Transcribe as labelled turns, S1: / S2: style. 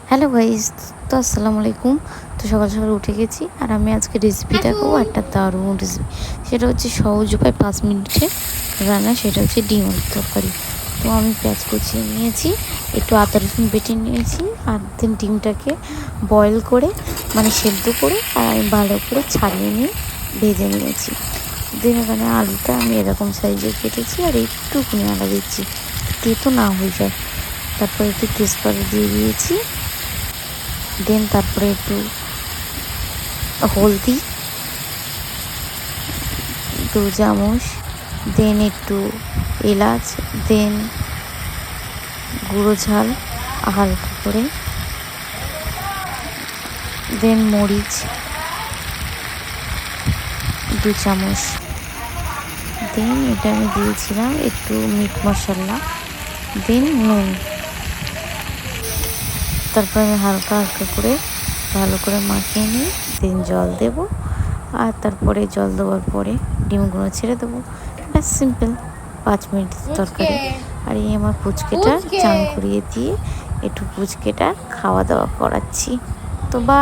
S1: Hello guys, তো আসসালামু আলাইকুম। তো সকাল সকাল উঠে গেছি আর আমি আজকে রেসিপি দেখাবো, একটা দারুণ রেসিপি। সেটা হচ্ছে সহজ উপায় 5 মিনিটে রান্না, সেটা হচ্ছে ডিম আলুর তরকারি। তো আমি পেঁয়াজ কুচিয়ে নিয়েছি, একটু আদা রসুন বেটে নিয়েছি, আর দেন ডিমটাকে বয়েল করে মানে সেদ্ধ করে আর আমি ভালো করে ছাড়িয়ে নিয়ে ভেজে নিয়েছি। দেন এখানে আলুটা আমি এরকম সাইজে কেটেছি আর একটুখানি আদা দিচ্ছি, তেতো না হয়ে যায়। তারপর একটু তেজপাতা দিয়ে দিয়েছি। দেন তারপরে একটু হলদি 2 চামচ, দেন একটু এলাচ, দেন গুঁড়ো ঝাল হালকা করে, দেন মরিচ 2 চামচ, দেন এটা আমি দিয়েছিলাম একটু মিট মশলা, দেন নুন। তারপর আমি হালকা হালকা করে ভালো করে মাখিয়ে নিয়ে দেন জল দেব। আর তারপরে জল দেওয়ার পরে ডিমগুলো ছেড়ে দেবো। ব্যাস, সিম্পল 5 মিনিটের তরকারি। আর এই আমার পুচকেটা চান করিয়ে দিয়ে একটু পুচকেটার খাওয়া দাওয়া করাচ্ছি। তো বা